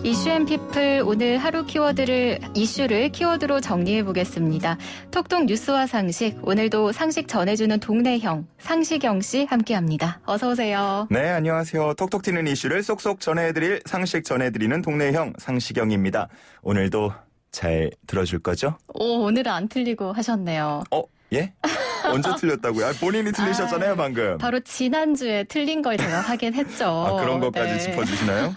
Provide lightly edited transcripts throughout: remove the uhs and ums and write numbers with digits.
이슈앤피플 오늘 하루 이슈를 키워드로 정리해 보겠습니다. 톡톡 뉴스와 상식, 오늘도 상식 전해주는 동네형 상식영 씨 함께합니다. 어서 오세요. 네, 안녕하세요. 톡톡 튀는 이슈를 쏙쏙 전해드릴 상식 전해드리는 동네형 상식영입니다. 오늘도 잘 들어줄 거죠? 오늘은 안 틀리고 하셨네요. 예? 언제 틀렸다고요? 본인이 틀리셨잖아요, 방금. 바로 지난주에 틀린 걸 제가 하긴 했죠. 그런 것까지 네. 짚어주시나요?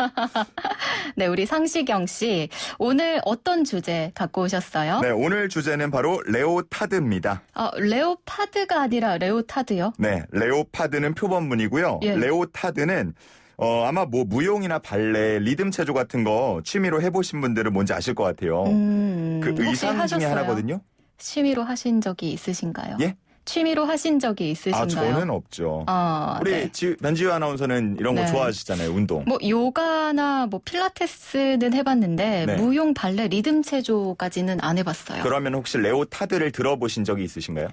네, 우리 상식영 씨, 오늘 어떤 주제 갖고 오셨어요? 네, 오늘 주제는 바로 레오타드입니다. 레오파드가 아니라 레오타드요? 네, 레오파드는 표본문이고요. 예. 레오타드는 아마 무용이나 발레, 리듬 체조 같은 거 취미로 해보신 분들은 뭔지 아실 것 같아요. 그 혹시 의상 중에 하셨어요? 하나거든요. 취미로 하신 적이 있으신가요? 예? 취미로 하신 적이 있으신가요? 저는 없죠. 우리 네. 변지우 아나운서는 이런 거 네. 좋아하시잖아요, 운동. 요가나 필라테스는 해봤는데 네. 무용, 발레, 리듬 체조까지는 안 해봤어요. 그러면 혹시 레오타드를 들어보신 적이 있으신가요?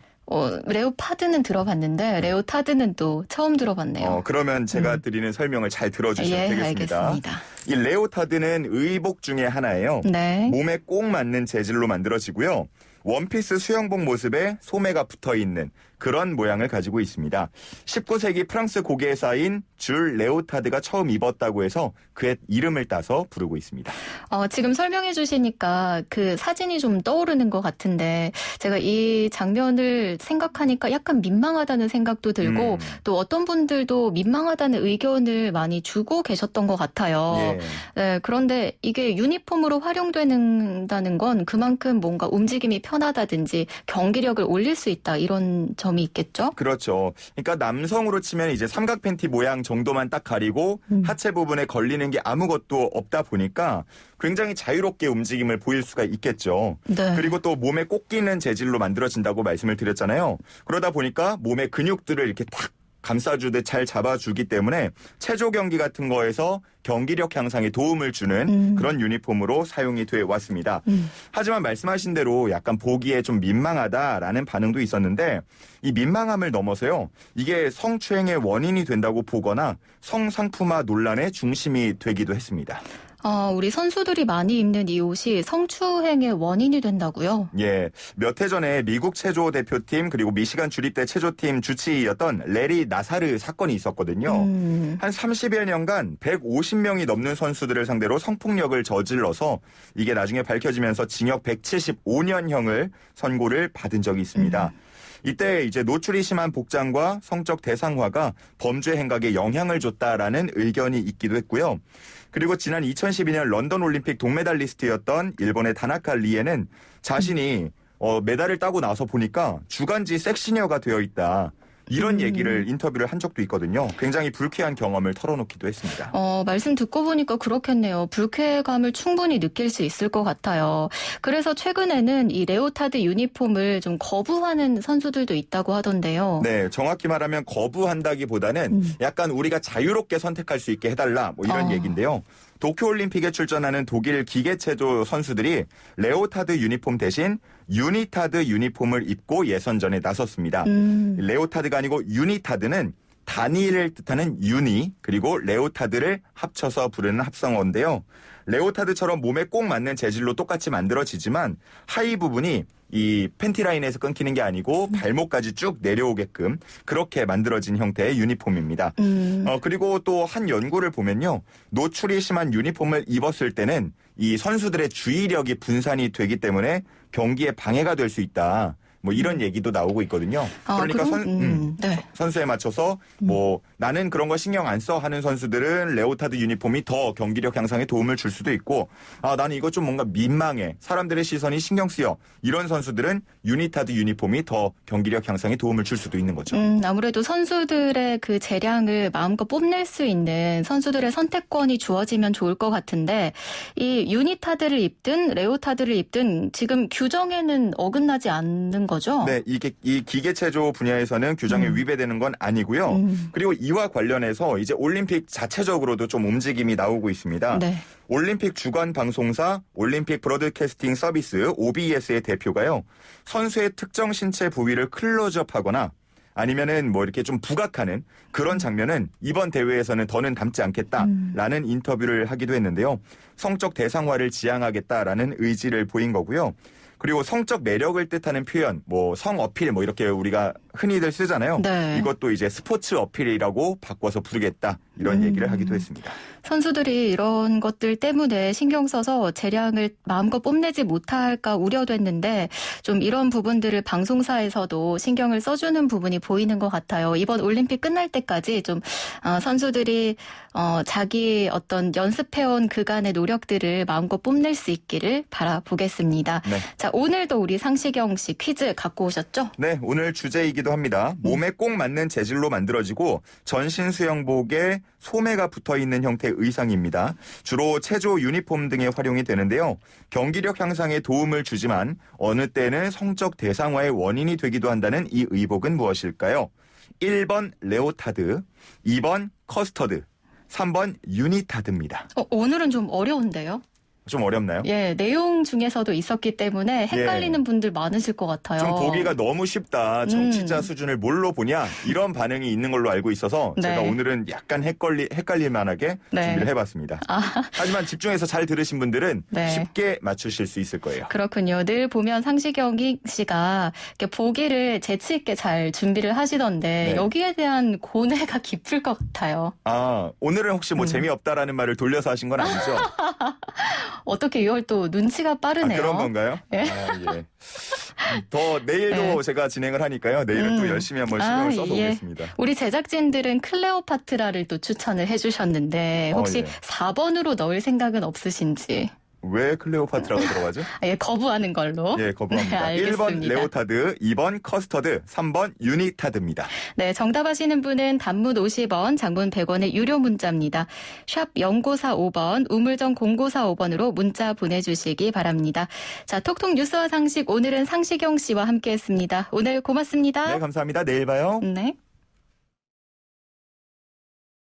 레오파드는 들어봤는데 레오타드는 또 처음 들어봤네요. 그러면 제가 드리는 설명을 잘 들어주시면 되겠습니다. 알겠습니다. 이 레오타드는 의복 중에 하나예요. 네. 몸에 꼭 맞는 재질로 만들어지고요. 원피스 수영복 모습에 소매가 붙어있는 그런 모양을 가지고 있습니다. 19세기 프랑스 고개에 쌓인 줄 레오타드가 처음 입었다고 해서 그의 이름을 따서 부르고 있습니다. 지금 설명해 주시니까 그 사진이 좀 떠오르는 것 같은데 제가 이 장면을 생각하니까 약간 민망하다는 생각도 들고 또 어떤 분들도 민망하다는 의견을 많이 주고 계셨던 것 같아요. 예. 네, 그런데 이게 유니폼으로 활용된다는 건 그만큼 뭔가 움직임이 편하다든지 경기력을 올릴 수 있다 이런 점이 있겠죠? 그렇죠. 그러니까 남성으로 치면 이제 삼각 팬티 모양 정도만 딱 가리고 하체 부분에 걸리는 게 아무것도 없다 보니까 굉장히 자유롭게 움직임을 보일 수가 있겠죠. 네. 그리고 또 몸에 꼭 끼는 재질로 만들어진다고 말씀을 드렸잖아요. 그러다 보니까 몸의 근육들을 이렇게 탁 감싸주듯 잘 잡아주기 때문에 체조 경기 같은 거에서 경기력 향상에 도움을 주는 그런 유니폼으로 사용이 돼 왔습니다. 하지만 말씀하신 대로 약간 보기에 좀 민망하다라는 반응도 있었는데 이 민망함을 넘어서요. 이게 성추행의 원인이 된다고 보거나 성상품화 논란의 중심이 되기도 했습니다. 우리 선수들이 많이 입는 이 옷이 성추행의 원인이 된다고요? 예, 몇 해 전에 미국 체조 대표팀 그리고 미시간 주립대 체조팀 주치의였던 레리 나사르 사건이 있었거든요. 한 30여 년간 150명이 넘는 선수들을 상대로 성폭력을 저질러서 이게 나중에 밝혀지면서 징역 175년형을 선고를 받은 적이 있습니다. 이때 이제 노출이 심한 복장과 성적 대상화가 범죄 행각에 영향을 줬다라는 의견이 있기도 했고요. 그리고 지난 2012년 런던 올림픽 동메달리스트였던 일본의 다나카 리에는 자신이 메달을 따고 나서 보니까 주간지 섹시녀가 되어 있다. 이런 얘기를 인터뷰를 한 적도 있거든요. 굉장히 불쾌한 경험을 털어놓기도 했습니다. 말씀 듣고 보니까 그렇겠네요. 불쾌감을 충분히 느낄 수 있을 것 같아요. 그래서 최근에는 이 레오타드 유니폼을 좀 거부하는 선수들도 있다고 하던데요. 네, 정확히 말하면 거부한다기보다는 약간 우리가 자유롭게 선택할 수 있게 해달라 뭐 이런 얘기인데요. 도쿄올림픽에 출전하는 독일 기계체조 선수들이 레오타드 유니폼 대신 유니타드 유니폼을 입고 예선전에 나섰습니다. 레오타드가 아니고 유니타드는 단위를 뜻하는 유니 그리고 레오타드를 합쳐서 부르는 합성어인데요. 레오타드처럼 몸에 꼭 맞는 재질로 똑같이 만들어지지만 하의 부분이 이 팬티 라인에서 끊기는 게 아니고 발목까지 쭉 내려오게끔 그렇게 만들어진 형태의 유니폼입니다. 그리고 또 한 연구를 보면요. 노출이 심한 유니폼을 입었을 때는 이 선수들의 주의력이 분산이 되기 때문에 경기에 방해가 될 수 있다. 뭐 이런 얘기도 나오고 있거든요. 그러니까 네. 선수에 맞춰서 나는 그런 거 신경 안 써 하는 선수들은 레오타드 유니폼이 더 경기력 향상에 도움을 줄 수도 있고 나는 이거 좀 뭔가 민망해. 사람들의 시선이 신경 쓰여. 이런 선수들은 유니타드 유니폼이 더 경기력 향상에 도움을 줄 수도 있는 거죠. 아무래도 선수들의 그 재량을 마음껏 뽐낼 수 있는 선수들의 선택권이 주어지면 좋을 것 같은데 이 유니타드를 입든 레오타드를 입든 지금 규정에는 어긋나지 않는 거죠? 네, 이 기계체조 분야에서는 규정에 위배되는 건 아니고요. 그리고 이와 관련해서 이제 올림픽 자체적으로도 좀 움직임이 나오고 있습니다. 네. 올림픽 주간 방송사 올림픽 브로드캐스팅 서비스 OBS의 대표가요. 선수의 특정 신체 부위를 클로즈업하거나 아니면은 뭐 이렇게 좀 부각하는 그런 장면은 이번 대회에서는 더는 담지 않겠다라는 인터뷰를 하기도 했는데요. 성적 대상화를 지향하겠다라는 의지를 보인 거고요. 그리고 성적 매력을 뜻하는 표현, 뭐 성 어필 뭐 이렇게 우리가 흔히들 쓰잖아요. 네. 이것도 이제 스포츠 어필이라고 바꿔서 부르겠다 이런 얘기를 하기도 했습니다. 선수들이 이런 것들 때문에 신경 써서 재량을 마음껏 뽐내지 못할까 우려됐는데 좀 이런 부분들을 방송사에서도 신경을 써주는 부분이 보이는 것 같아요. 이번 올림픽 끝날 때까지 좀 선수들이 자기 어떤 연습해온 그간의 노력들을 마음껏 뽐낼 수 있기를 바라보겠습니다. 네. 자, 오늘도 우리 상시경 씨 퀴즈 갖고 오셨죠? 네, 오늘 주제이기도 합니다. 몸에 꼭 맞는 재질로 만들어지고 전신 수영복에 소매가 붙어있는 형태의 의상입니다. 주로 체조 유니폼 등에 활용이 되는데요. 경기력 향상에 도움을 주지만 어느 때는 성적 대상화의 원인이 되기도 한다는 이 의복은 무엇일까요? 1번 레오타드, 2번 커스터드, 3번 유니타드입니다. 오늘은 좀 어려운데요? 좀 어렵나요? 예, 내용 중에서도 있었기 때문에 헷갈리는 분들 많으실 것 같아요. 좀 보기가 너무 쉽다. 청취자 수준을 뭘로 보냐? 이런 반응이 있는 걸로 알고 있어서 네. 제가 오늘은 약간 헷갈릴 만하게 네. 준비를 해봤습니다. 하지만 집중해서 잘 들으신 분들은 네. 쉽게 맞추실 수 있을 거예요. 그렇군요. 늘 보면 상시경 씨가 이렇게 보기를 재치 있게 잘 준비를 하시던데 네. 여기에 대한 고뇌가 깊을 것 같아요. 아, 오늘은 혹시 뭐 재미없다라는 말을 돌려서 하신 건 아니죠? 어떻게 이걸 또 눈치가 빠르네요. 그런 건가요? 예. 아, 예. 더 내일도 네. 제가 진행을 하니까요. 내일은 또 열심히 한번 신경을 써서 예. 오겠습니다. 우리 제작진들은 클레오파트라를 또 추천을 해주셨는데 혹시 예. 4번으로 넣을 생각은 없으신지. 왜 클레오파트라가 들어가죠? 예, 거부하는 걸로. 예, 거부합니다. 네, 1번 알겠습니다. 레오타드, 2번 커스터드, 3번 유니타드입니다. 네, 정답하시는 분은 단문 50원, 장문 100원의 유료 문자입니다. 샵 0945번, 우물정 0945번으로 문자 보내주시기 바랍니다. 자, 톡톡 뉴스와 상식, 오늘은 상시경 씨와 함께했습니다. 오늘 고맙습니다. 네, 감사합니다. 내일 봐요. 네.